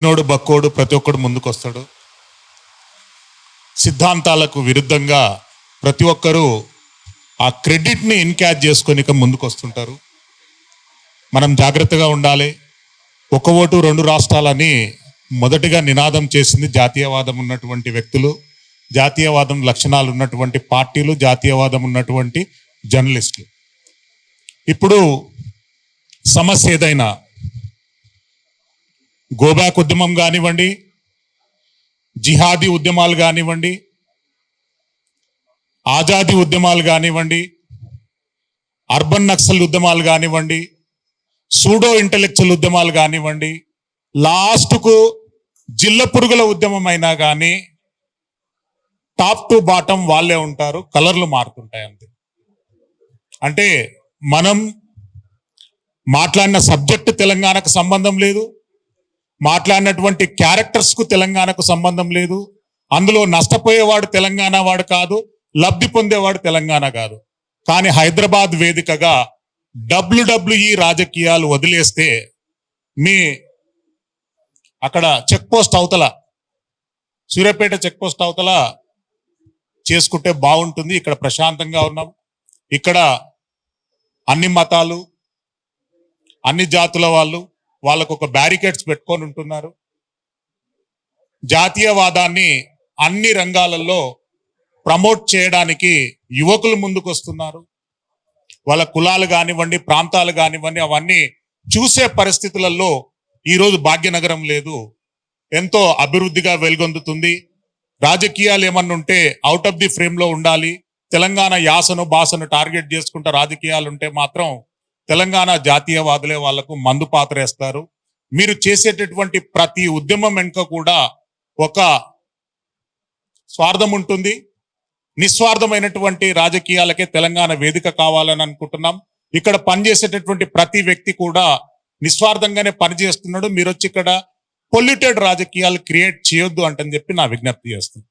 Node బక్కోడు ప్రతి ఒక్కడు ముందుకొస్తాడు. సిద్ధాంతాలకు విరుద్ధంగా ప్రతి ఒక్కరూ ఆ క్రెడిట్ని ఇన్క్యాచ్ చేసుకొని ముందుకు వస్తుంటారు. మనం జాగ్రత్తగా ఉండాలి. ఒక ఓటు రెండు రాష్ట్రాలని మొదటిగా నినాదం చేసింది జాతీయవాదం ఉన్నటువంటి వ్యక్తులు, జాతీయవాదం లక్షణాలు ఉన్నటువంటి పార్టీలు, జాతీయవాదం ఉన్నటువంటి జర్నలిస్టులు. ఇప్పుడు సమస్య ఏదైనా గోబ్యాక్ ఉద్యమం కానివ్వండి, జిహాదీ ఉద్యమాలు కానివ్వండి, ఆజాదీ ఉద్యమాలు కానివ్వండి, అర్బన్ నక్సల్ ఉద్యమాలు కానివ్వండి, సూడో ఇంటెలెక్చువల్ ఉద్యమాలు కానివ్వండి, లాస్ట్కు జిల్ల పురుగుల ఉద్యమం అయినా కానీ టాప్ టు బాటం వాళ్ళే ఉంటారు, కలర్లు మారుతుంటాయి అంతే. అంటే మనం మాట్లాడిన సబ్జెక్టు తెలంగాణకు సంబంధం లేదు, మాట్లాడినటువంటి క్యారెక్టర్స్కు తెలంగాణకు సంబంధం లేదు. అందులో నష్టపోయేవాడు తెలంగాణ వాడు కాదు, లబ్ధి పొందేవాడు తెలంగాణ కాదు. కానీ హైదరాబాద్ వేదికగా WWE రాజకీయాలు వదిలేస్తే మీ అక్కడ చెక్ పోస్ట్ అవతల, సూర్యాపేట చెక్ పోస్ట్ అవతల చేసుకుంటే బాగుంటుంది. ఇక్కడ ప్రశాంతంగా ఉన్నాం. ఇక్కడ అన్ని మతాలు, అన్ని జాతుల వాళ్ళకు ఒక బ్యారికేడ్స్ పెట్టుకొని ఉంటున్నారు. జాతీయవాదాన్ని అన్ని రంగాలలో ప్రమోట్ చేయడానికి యువకులు ముందుకు వస్తున్నారు. వాళ్ళ కులాలు కానివ్వండి, ప్రాంతాలు కానివ్వండి, అవన్నీ చూసే పరిస్థితులలో ఈరోజు భాగ్యనగరం లేదు, ఎంతో అభివృద్ధిగా వెలుగొందుతుంది. రాజకీయాలు ఏమన్నా ఉంటే అవుట్ ఆఫ్ ది ఫ్రేమ్ లో ఉండాలి. తెలంగాణ యాసను భాషను టార్గెట్ చేసుకుంటే రాజకీయాలు ఉంటే మాత్రం తెలంగాణ జాతీయవాదులే వాళ్లకు మందు పాత్రేస్తారు. మీరు చేసేటటువంటి ప్రతి ఉద్యమం వెనుక కూడా ఒక స్వార్థం ఉంటుంది. నిస్వార్థమైనటువంటి రాజకీయాలకే తెలంగాణ వేదిక కావాలని అనుకుంటున్నాం. ఇక్కడ పనిచేసేటటువంటి ప్రతి వ్యక్తి కూడా నిస్వార్థంగానే పనిచేస్తున్నాడు. మీరు వచ్చి ఇక్కడ పొల్యూటెడ్ రాజకీయాలు క్రియేట్ చేయొద్దు అంటని చెప్పి నా విజ్ఞప్తి చేస్తుంది.